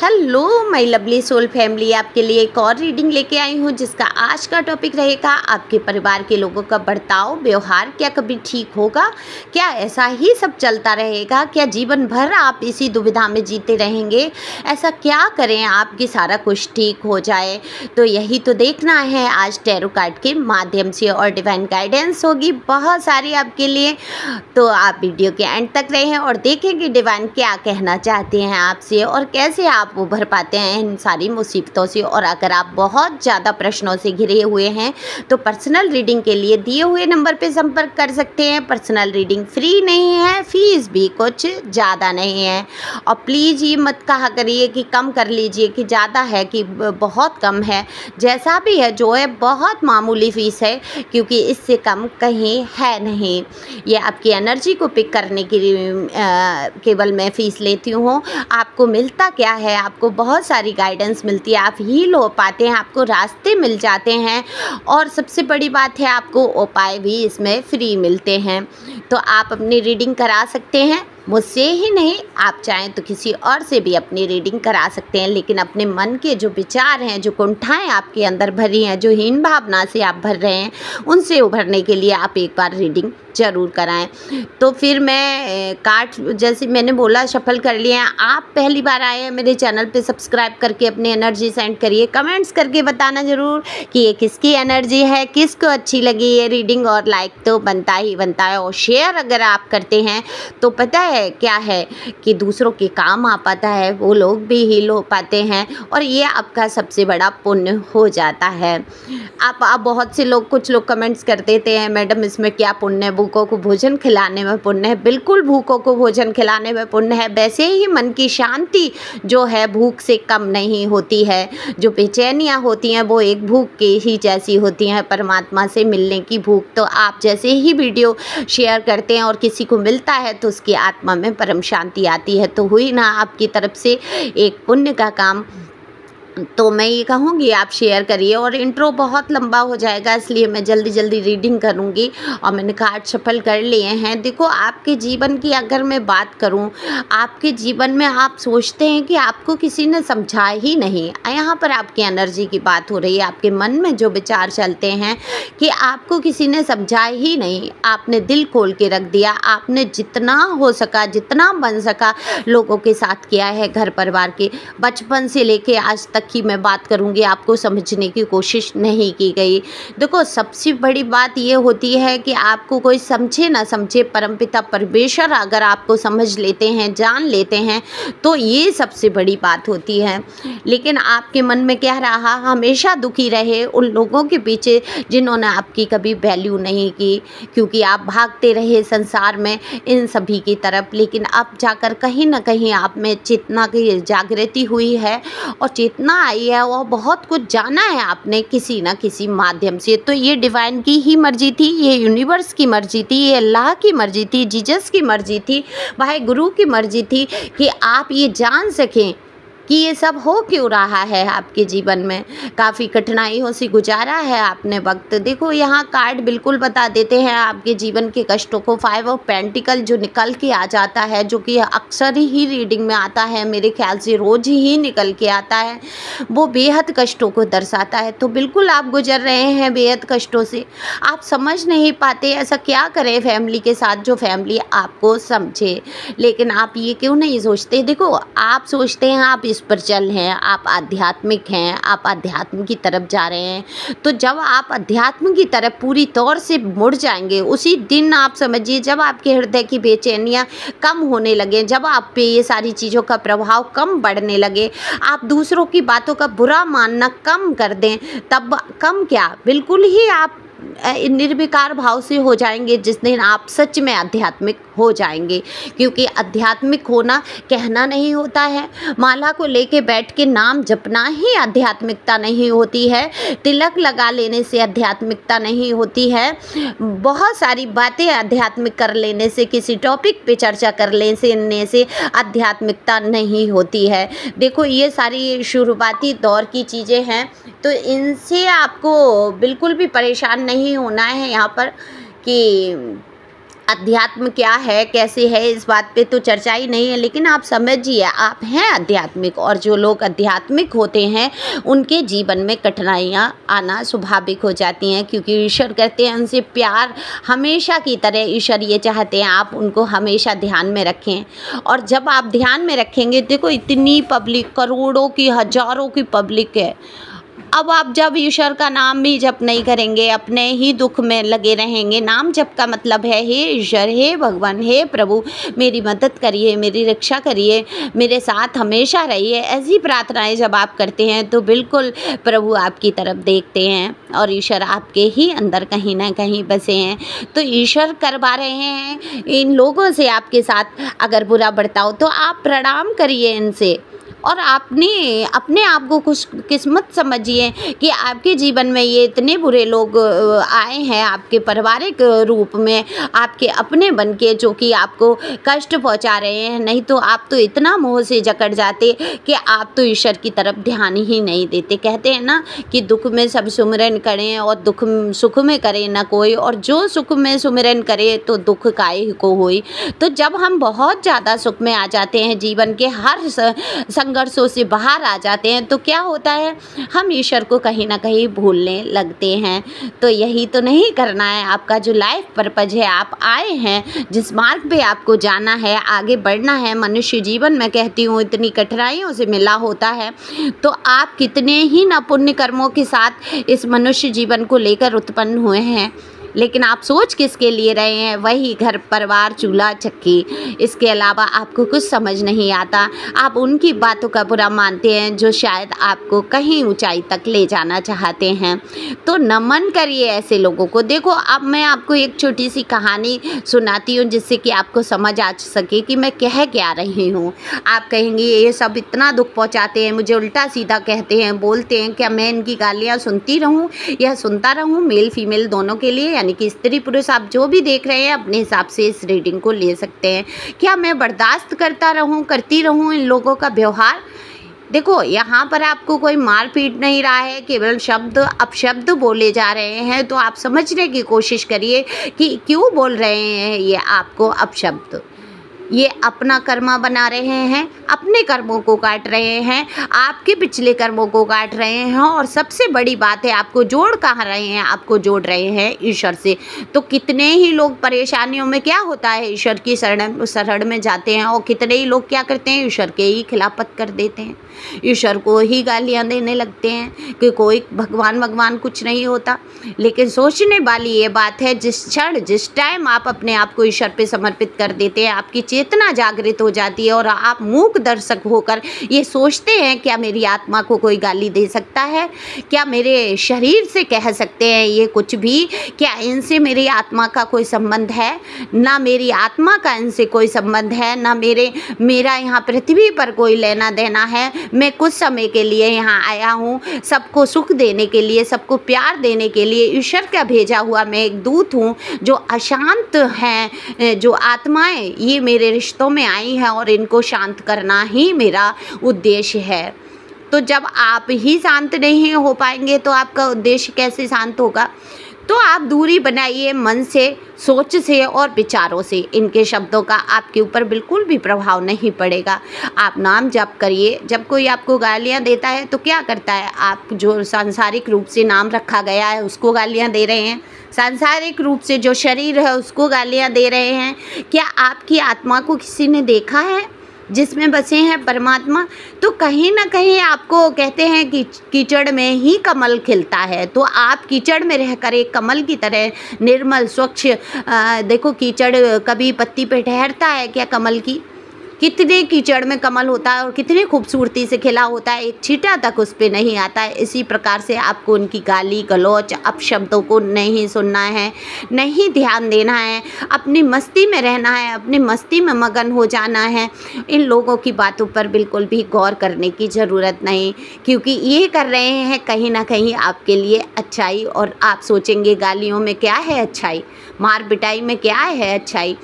Hello my lovely soul family, आपके लिए एक और रीडिंग लेके आई हूँ जिसका आज का टॉपिक रहेगा आपके परिवार के लोगों का बर्ताव व्यवहार क्या कभी ठीक होगा? क्या ऐसा ही सब चलता रहेगा? क्या जीवन भर आप इसी दुविधा में जीते रहेंगे? ऐसा क्या करें आप कि सारा कुछ ठीक हो जाए? तो यही तो देखना है आज टैरो कार्ड के माध्यम से और डिवाइन गाइडेंस होगी बहुत सारी आपके लिए। तो आप वीडियो के एंड तक रहें और देखें कि डिवाइन क्या कहना चाहते हैं आपसे और कैसे आप उभर पाते हैं इन सारी मुसीबतों से। और अगर आप बहुत ज़्यादा प्रश्नों से घिरे हुए हैं तो पर्सनल रीडिंग के लिए दिए हुए नंबर पे संपर्क कर सकते हैं। पर्सनल रीडिंग फ्री नहीं है, फीस भी कुछ ज़्यादा नहीं है। और प्लीज़ ये मत कहा करिए कि कम कर लीजिए कि ज़्यादा है कि बहुत कम है। जैसा भी है जो है बहुत मामूली फ़ीस है, क्योंकि इससे कम कहीं है नहीं। ये आपकी एनर्जी को पिक करने के लिए केवल मैं फ़ीस लेती हूँ। आपको मिलता क्या है? आपको बहुत सारी गाइडेंस मिलती है, आप हील हो पाते हैं, आपको रास्ते मिल जाते हैं और सबसे बड़ी बात है आपको उपाय भी इसमें फ्री मिलते हैं। तो आप अपनी रीडिंग करा सकते हैं, मुझसे ही नहीं, आप चाहें तो किसी और से भी अपनी रीडिंग करा सकते हैं। लेकिन अपने मन के जो विचार हैं, जो कुंठाएं आपके अंदर भरी हैं, जो हीन भावना से आप भर रहे हैं, उनसे उभरने के लिए आप एक बार रीडिंग ज़रूर कराएं। तो फिर मैं कार्ड जैसे मैंने बोला शफल कर लिए हैं। आप पहली बार आए हैं मेरे चैनल पे, सब्सक्राइब करके अपनी एनर्जी सेंड करिए। कमेंट्स करके बताना ज़रूर कि ये किसकी एनर्जी है, किसको अच्छी लगी ये रीडिंग। और लाइक तो बनता ही बनता है और शेयर अगर आप करते हैं तो पता है क्या है कि दूसरों के काम आ पाता है, वो लोग भी हील हो पाते हैं और ये आपका सबसे बड़ा पुण्य हो जाता है। आप बहुत से लोग, कुछ लोग कमेंट्स कर देते हैं मैडम इसमें क्या पुण्य है, भूखों को भोजन खिलाने में पुण्य है। बिल्कुल भूखों को भोजन खिलाने में पुण्य है। वैसे ही मन की शांति जो है भूख से कम नहीं होती है। जो बेचैनियाँ होती हैं वो एक भूख के ही जैसी होती हैं, परमात्मा से मिलने की भूख। तो आप जैसे ही वीडियो शेयर करते हैं और किसी को मिलता है तो उसकी आत्मा में परम शांति आती है। तो हुई ना आपकी तरफ से एक पुण्य का काम। तो मैं ये कहूँगी आप शेयर करिए। और इंट्रो बहुत लंबा हो जाएगा इसलिए मैं जल्दी जल्दी रीडिंग करूँगी। और मैंने कार्ड शफल कर लिए हैं। देखो आपके जीवन की अगर मैं बात करूँ, आपके जीवन में आप सोचते हैं कि आपको किसी ने समझा ही नहीं। यहाँ पर आपकी एनर्जी की बात हो रही है, आपके मन में जो विचार चलते हैं कि आपको किसी ने समझा ही नहीं। आपने दिल खोल के रख दिया, आपने जितना हो सका, जितना बन सका लोगों के साथ किया है, घर परिवार के, बचपन से लेके आज तक की मैं बात करूंगी, आपको समझने की कोशिश नहीं की गई। देखो सबसे बड़ी बात ये होती है कि आपको कोई समझे ना समझे, परमपिता परमेश्वर अगर आपको समझ लेते हैं, जान लेते हैं, तो ये सबसे बड़ी बात होती है। लेकिन आपके मन में क्या रहा? हमेशा दुखी रहे उन लोगों के पीछे जिन्होंने आपकी कभी वैल्यू नहीं की, क्योंकि आप भागते रहे संसार में इन सभी की तरफ। लेकिन अब जाकर कहीं ना कहीं आप में चेतना की जागृति हुई है और चेतना आई है और बहुत कुछ जाना है आपने किसी ना किसी माध्यम से। तो ये डिवाइन की ही मर्जी थी, ये यूनिवर्स की मर्जी थी, ये अल्लाह की मर्जी थी, जीसस की मर्जी थी, भाई गुरु की मर्जी थी कि आप ये जान सकें कि ये सब हो क्यों रहा है आपके जीवन में। काफ़ी कठिनाइयों से गुजारा है आपने वक्त। देखो यहाँ कार्ड बिल्कुल बता देते हैं आपके जीवन के कष्टों को। 5 ऑफ पेंटिकल जो निकल के आ जाता है, जो कि अक्सर ही रीडिंग में आता है, मेरे ख्याल से रोज़ ही निकल के आता है, वो बेहद कष्टों को दर्शाता है। तो बिल्कुल आप गुजर रहे हैं बेहद कष्टों से, आप समझ नहीं पाते ऐसा क्या करें फैमिली के साथ जो फैमिली आपको समझे। लेकिन आप ये क्यों नहीं सोचते? देखो आप सोचते हैं आप इस पर चल हैं, आप आध्यात्मिक हैं, आप आध्यात्म की तरफ जा रहे हैं। तो जब आप अध्यात्म की तरफ पूरी तौर से मुड़ जाएंगे, उसी दिन आप समझिए जब आपके हृदय की बेचैनियाँ कम होने लगे, जब आप पे ये सारी चीज़ों का प्रभाव कम बढ़ने लगे, आप दूसरों की बातों का बुरा मानना कम कर दें, तब कम क्या बिल्कुल ही आप निर्विकार भाव से हो जाएंगे जिस दिन आप सच में आध्यात्मिक हो जाएंगे। क्योंकि आध्यात्मिक होना कहना नहीं होता है, माला को लेके बैठ के नाम जपना ही आध्यात्मिकता नहीं होती है, तिलक लगा लेने से आध्यात्मिकता नहीं होती है, बहुत सारी बातें आध्यात्मिक कर लेने से, किसी टॉपिक पे चर्चा कर लेने से आध्यात्मिकता नहीं होती है। देखो ये सारी शुरुआती दौर की चीज़ें हैं, तो इनसे आपको बिल्कुल भी परेशान नहीं होना है यहाँ पर कि अध्यात्म क्या है, कैसे है, इस बात पे तो चर्चा ही नहीं है, लेकिन आप समझिए आप हैं आध्यात्मिक, और जो लोग आध्यात्मिक होते हैं उनके जीवन में कठिनाइयाँ आना स्वाभाविक हो जाती हैं, क्योंकि ईश्वर कहते हैं उनसे प्यार हमेशा की तरह ईश्वर ये चाहते हैं आप उनको हमेशा ध्यान में रखें। और जब आप ध्यान में रखेंगे, देखो इतनी पब्लिक, करोड़ों की, हजारों की पब्लिक है, अब आप जब ईश्वर का नाम भी जप नहीं करेंगे, अपने ही दुख में लगे रहेंगे। नाम जप का मतलब है हे ईश्वर, हे भगवान, हे प्रभु मेरी मदद करिए, मेरी रक्षा करिए, मेरे साथ हमेशा रहिए। ऐसी प्रार्थनाएं जब आप करते हैं तो बिल्कुल प्रभु आपकी तरफ देखते हैं और ईश्वर आपके ही अंदर कहीं ना कहीं बसे हैं। तो ईश्वर करवा रहे हैं इन लोगों से आपके साथ अगर बुरा बर्ताव, तो आप प्रणाम करिए इनसे, और आपने अपने आप को खुशकिस्मत समझिए कि आपके जीवन में ये इतने बुरे लोग आए हैं आपके पारिवारिक रूप में, आपके अपने बन के, जो कि आपको कष्ट पहुंचा रहे हैं। नहीं तो आप तो इतना मोह से जकड़ जाते कि आप तो ईश्वर की तरफ ध्यान ही नहीं देते। कहते हैं ना कि दुख में सब सुमिरन करें और दुख सुख में करें ना कोई, और जो सुख में सुमिरन करे तो दुख काहे को होई। तो जब हम बहुत ज़्यादा सुख में आ जाते हैं, जीवन के हर संघर्षों से बाहर आ जाते हैं, तो क्या होता है, हम ईश्वर को कहीं ना कहीं भूलने लगते हैं। तो यही तो नहीं करना है। आपका जो लाइफ पर्पज है, आप आए हैं जिस मार्ग पे आपको जाना है, आगे बढ़ना है, मनुष्य जीवन में कहती हूँ इतनी कठिनाइयों से मिला होता है, तो आप कितने ही न पुण्य कर्मों के साथ इस मनुष्य जीवन को लेकर उत्पन्न हुए हैं, लेकिन आप सोच किसके लिए रहे हैं, वही घर परिवार चूल्हा चक्की। इसके अलावा आपको कुछ समझ नहीं आता। आप उनकी बातों का बुरा मानते हैं जो शायद आपको कहीं ऊंचाई तक ले जाना चाहते हैं। तो नमन करिए ऐसे लोगों को। देखो अब मैं आपको एक छोटी सी कहानी सुनाती हूँ जिससे कि आपको समझ आ सके कि मैं कह क्या रही हूँ। आप कहेंगे ये सब इतना दुख पहुँचाते हैं, मुझे उल्टा सीधा कहते हैं, बोलते हैं, क्या मैं इनकी गालियाँ सुनती रहूँ या सुनता रहूँ? मेल फीमेल दोनों के लिए, यानी कि स्त्री पुरुष आप जो भी देख रहे हैं अपने हिसाब से इस रीडिंग को ले सकते हैं। क्या मैं बर्दाश्त करती रहूं इन लोगों का व्यवहार? देखो यहाँ पर आपको कोई मार पीट नहीं रहा है, केवल शब्द अपशब्द बोले जा रहे हैं। तो आप समझने की कोशिश करिए कि क्यों बोल रहे हैं ये आपको अपशब्द। ये अपना कर्मा बना रहे हैं, अपने कर्मों को काट रहे हैं, आपके पिछले कर्मों को काट रहे हैं, और सबसे बड़ी बात है आपको जोड़ कहाँ रहे हैं, आपको जोड़ रहे हैं ईश्वर से। तो कितने ही लोग परेशानियों में क्या होता है ईश्वर की शरण में जाते हैं, और कितने ही लोग क्या करते हैं, ईश्वर के ही खिलाफत कर देते हैं, ईश्वर को ही गालियाँ देने लगते हैं कि कोई भगवान कुछ नहीं होता। लेकिन सोचने वाली ये बात है, जिस क्षण जिस टाइम आप अपने आप को ईश्वर पे समर्पित कर देते हैं, आपकी चेतना जागृत हो जाती है और आप मूक दर्शक होकर ये सोचते हैं क्या मेरी आत्मा को कोई गाली दे सकता है, क्या मेरे शरीर से कह सकते हैं ये कुछ भी, क्या इनसे मेरी आत्मा का कोई संबंध है? ना मेरी आत्मा का इनसे कोई संबंध है, ना मेरा यहाँ पृथ्वी पर कोई लेना देना है। मैं कुछ समय के लिए यहाँ आया हूँ, सबको सुख देने के लिए, सबको प्यार देने के लिए ईश्वर का भेजा हुआ मैं एक दूत हूँ। जो अशांत हैं, जो आत्माएं ये मेरे रिश्तों में आई हैं और इनको शांत करना ही मेरा उद्देश्य है। तो जब आप ही शांत नहीं हो पाएंगे तो आपका उद्देश्य कैसे शांत होगा? तो आप दूरी बनाइए मन से, सोच से और विचारों से। इनके शब्दों का आपके ऊपर बिल्कुल भी प्रभाव नहीं पड़ेगा। आप नाम जप करिए। जब कोई आपको गालियां देता है तो क्या करता है, आप जो सांसारिक रूप से नाम रखा गया है उसको गालियां दे रहे हैं, सांसारिक रूप से जो शरीर है उसको गालियां दे रहे हैं। क्या आपकी आत्मा को किसी ने देखा है जिसमें बसे हैं परमात्मा? तो कहीं ना कहीं आपको कहते हैं कि कीचड़ में ही कमल खिलता है। तो आप कीचड़ में रहकर एक कमल की तरह निर्मल स्वच्छ, देखो कीचड़ कभी पत्ती पे ठहरता है क्या कमल की? कितने कीचड़ में कमल होता है और कितनी खूबसूरती से खिला होता है, एक छींटा तक उस पर नहीं आता है। इसी प्रकार से आपको उनकी गाली गलौच अपशब्दों को नहीं सुनना है, नहीं ध्यान देना है, अपनी मस्ती में रहना है, अपनी मस्ती में मगन हो जाना है। इन लोगों की बातों पर बिल्कुल भी गौर करने की ज़रूरत नहीं, क्योंकि ये कर रहे हैं कहीं ना कहीं आपके लिए अच्छाई। और आप सोचेंगे गालियों में क्या है अच्छाई, मार पिटाई में क्या है अच्छाई?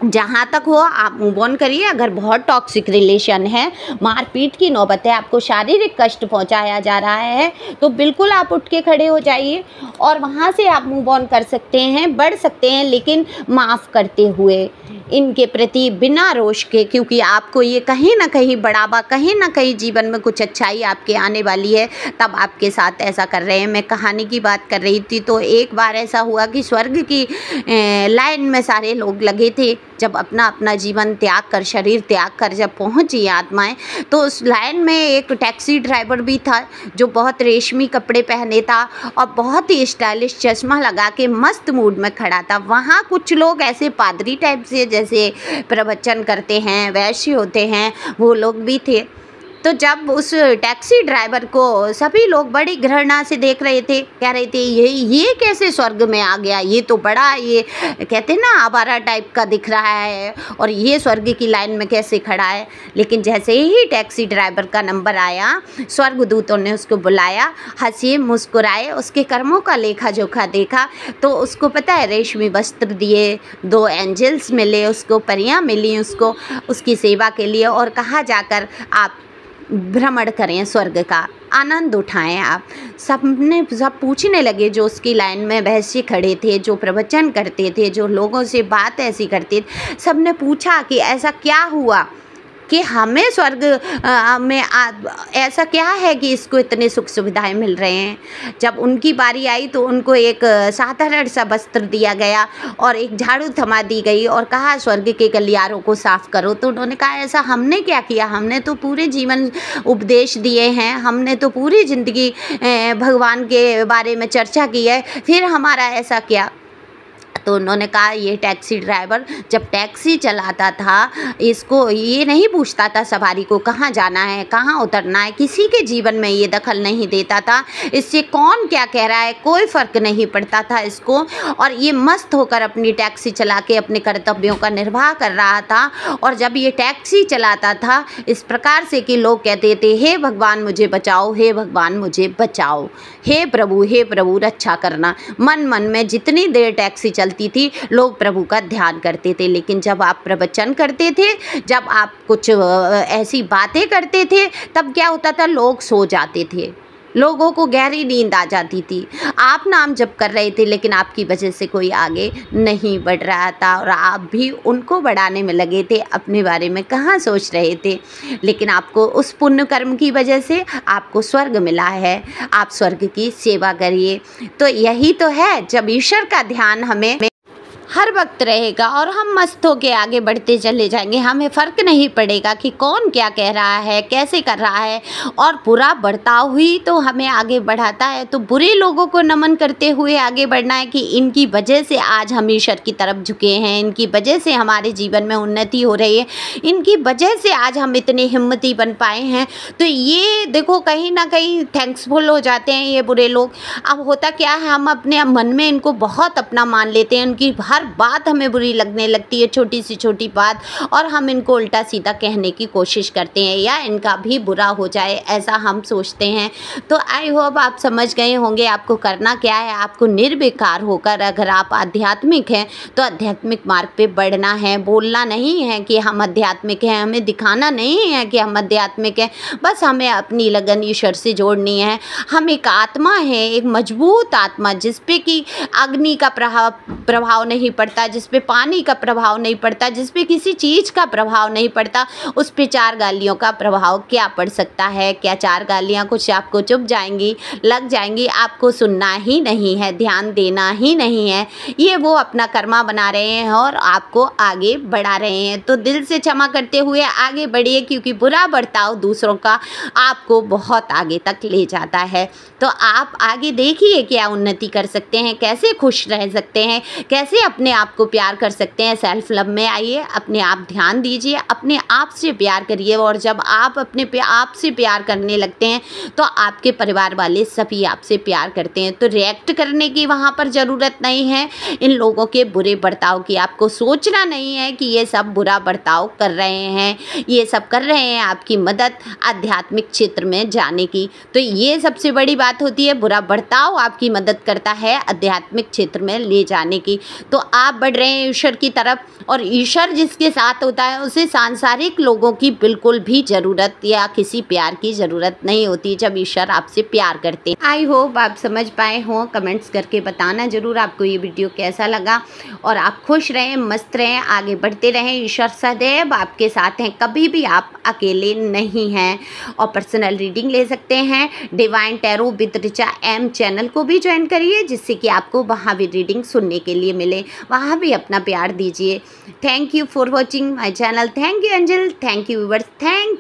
जहाँ तक हो आप मूव ऑन करिए। अगर बहुत टॉक्सिक रिलेशन है, मारपीट की नौबत है, आपको शारीरिक कष्ट पहुँचाया जा रहा है, तो बिल्कुल आप उठ के खड़े हो जाइए और वहाँ से आप मूव ऑन कर सकते हैं, बढ़ सकते हैं, लेकिन माफ़ करते हुए, इनके प्रति बिना रोष के, क्योंकि आपको ये कहीं ना कहीं बढ़ावा, कहीं ना कहीं जीवन में कुछ अच्छाई आपके आने वाली है, तब आपके साथ ऐसा कर रहे हैं। मैं कहानी की बात कर रही थी, तो एक बार ऐसा हुआ कि स्वर्ग की लाइन में सारे लोग लगे थे। जब अपना अपना जीवन त्याग कर, शरीर त्याग कर जब पहुंची आत्माएं, तो उस लाइन में एक टैक्सी ड्राइवर भी था जो बहुत रेशमी कपड़े पहने था और बहुत ही स्टाइलिश चश्मा लगा के मस्त मूड में खड़ा था। वहाँ कुछ लोग ऐसे पादरी टाइप से, जैसे प्रवचन करते हैं, वैश्य होते हैं, वो लोग भी थे। तो जब उस टैक्सी ड्राइवर को सभी लोग बड़ी घृणा से देख रहे थे, कह रहे थे ये कैसे स्वर्ग में आ गया, ये तो बड़ा, ये कहते हैं ना, आवारा टाइप का दिख रहा है, और ये स्वर्ग की लाइन में कैसे खड़ा है। लेकिन जैसे ही टैक्सी ड्राइवर का नंबर आया, स्वर्गदूतों ने उसको बुलाया, हंसे मुस्कुराए, उसके कर्मों का लेखा जोखा देखा, तो उसको पता है रेशमी वस्त्र दिए, 2 एंजल्स मिले उसको, परियां मिली उसको उसकी सेवा के लिए, और कहा जाकर आप भ्रमण करें, स्वर्ग का आनंद उठाएं। आप सब पूछने लगे, जो उसकी लाइन में वैश्य खड़े थे, जो प्रवचन करते थे, जो लोगों से बात ऐसी करते थे, सब ने पूछा कि ऐसा क्या हुआ कि हमें स्वर्ग में ऐसा क्या है कि इसको इतने सुख सुविधाएं मिल रहे हैं। जब उनकी बारी आई तो उनको एक साधारण सा वस्त्र दिया गया और एक झाड़ू थमा दी गई और कहा स्वर्ग के गलियारों को साफ करो। तो उन्होंने कहा ऐसा हमने क्या किया, हमने तो पूरे जीवन उपदेश दिए हैं, हमने तो पूरी ज़िंदगी भगवान के बारे में चर्चा की है, फिर हमारा ऐसा क्या। तो उन्होंने कहा ये टैक्सी ड्राइवर जब टैक्सी चलाता था, इसको ये नहीं पूछता था सवारी को कहाँ जाना है, कहाँ उतरना है, किसी के जीवन में ये दखल नहीं देता था, इससे कौन क्या कह रहा है कोई फ़र्क नहीं पड़ता था इसको, और ये मस्त होकर अपनी टैक्सी चला के अपने कर्तव्यों का निर्वाह कर रहा था। और जब ये टैक्सी चलाता था इस प्रकार से कि लोग कहते थे हे भगवान मुझे बचाओ, हे भगवान मुझे बचाओ, हे प्रभु रक्षा करना। मन मन में जितनी देर टैक्सी चलती थी लोग प्रभु का ध्यान करते थे। लेकिन जब आप प्रवचन करते थे, जब आप कुछ ऐसी बातें करते थे, तब क्या होता था, लोग सो जाते थे, लोगों को गहरी नींद आ जाती थी। आप नाम जप कर रहे थे लेकिन आपकी वजह से कोई आगे नहीं बढ़ रहा था और आप भी उनको बढ़ाने में लगे थे, अपने बारे में कहाँ सोच रहे थे। लेकिन आपको उस पुण्य कर्म की वजह से आपको स्वर्ग मिला है, आप स्वर्ग की सेवा करिए। तो यही तो है, जब ईश्वर का ध्यान हमें हर वक्त रहेगा और हम मस्त होके आगे बढ़ते चले जाएंगे, हमें फ़र्क नहीं पड़ेगा कि कौन क्या कह रहा है, कैसे कर रहा है। और बुरा बर्ताव ही तो हमें आगे बढ़ाता है। तो बुरे लोगों को नमन करते हुए आगे बढ़ना है कि इनकी वजह से आज हम ईश्वर की तरफ झुके हैं, इनकी वजह से हमारे जीवन में उन्नति हो रही है, इनकी वजह से आज हम इतने हिम्मती बन पाए हैं। तो ये देखो कहीं ना कहीं थैंक्सफुल हो जाते हैं ये बुरे लोग। अब होता क्या है, हम अपने मन में इनको बहुत अपना मान लेते हैं, उनकी हर बात हमें बुरी लगने लगती है, छोटी सी छोटी बात, और हम इनको उल्टा सीधा कहने की कोशिश करते हैं या इनका भी बुरा हो जाए ऐसा हम सोचते हैं। तो आई होप आप समझ गए होंगे आपको करना क्या है। आपको निर्विकार होकर, अगर आप आध्यात्मिक हैं तो आध्यात्मिक मार्ग पे बढ़ना है। बोलना नहीं है कि हम आध्यात्मिक हैं, हमें दिखाना नहीं है कि हम आध्यात्मिक हैं, बस हमें अपनी लगन ईश्वर से जोड़नी है। हम एक आत्मा है, एक मजबूत आत्मा, जिस पे कि अग्नि का प्रभाव नहीं पड़ता, जिस पे पानी का प्रभाव नहीं पड़ता, जिस पे किसी चीज़ का प्रभाव नहीं पड़ता, उस पे 4 गालियों का प्रभाव क्या पड़ सकता है। क्या 4 गालियाँ कुछ आपको चुभ जाएंगी, लग जाएंगी, आपको सुनना ही नहीं है, ध्यान देना ही नहीं है। ये वो अपना कर्मा बना रहे हैं और आपको आगे बढ़ा रहे हैं। तो दिल से क्षमा करते हुए आगे बढ़िए, क्योंकि बुरा बर्ताव दूसरों का आपको बहुत आगे तक ले जाता है। तो आप आगे देखिए क्या उन्नति कर सकते हैं, कैसे खुश रह सकते हैं, कैसे अपने आप को प्यार कर सकते हैं। सेल्फ लव में आइए, अपने आप ध्यान दीजिए, अपने आप से प्यार करिए। और जब आप अपने आप से प्यार करने लगते हैं तो आपके परिवार वाले सभी आपसे प्यार करते हैं। तो रिएक्ट करने की वहाँ पर ज़रूरत नहीं है इन लोगों के बुरे बर्ताव की। आपको सोचना नहीं है कि ये सब बुरा बर्ताव कर रहे हैं, ये सब कर रहे हैं आपकी मदद आध्यात्मिक क्षेत्र में जाने की। तो ये सबसे बड़ी बात होती है, बुरा बर्ताव आपकी मदद करता है आध्यात्मिक क्षेत्र में ले जाने की। तो आप बढ़ रहे हैं ईश्वर की तरफ, और ईश्वर जिसके साथ होता है उसे सांसारिक लोगों की बिल्कुल भी ज़रूरत या किसी प्यार की ज़रूरत नहीं होती जब ईश्वर आपसे प्यार करते हैं। आई होप आप समझ पाए हों। कमेंट्स करके बताना ज़रूर आपको ये वीडियो कैसा लगा, और आप खुश रहें, मस्त रहें, आगे बढ़ते रहें। ईश्वर सदैव आपके साथ हैं, कभी भी आप अकेले नहीं हैं। और पर्सनल रीडिंग ले सकते हैं divine tarot with Richa M channel को भी ज्वाइन करिए, जिससे कि आपको वहाँ भी रीडिंग सुनने के लिए मिले। वहाँ भी अपना प्यार दीजिए। Thank you for watching my channel. Thank you angel, thank you viewers, thank you.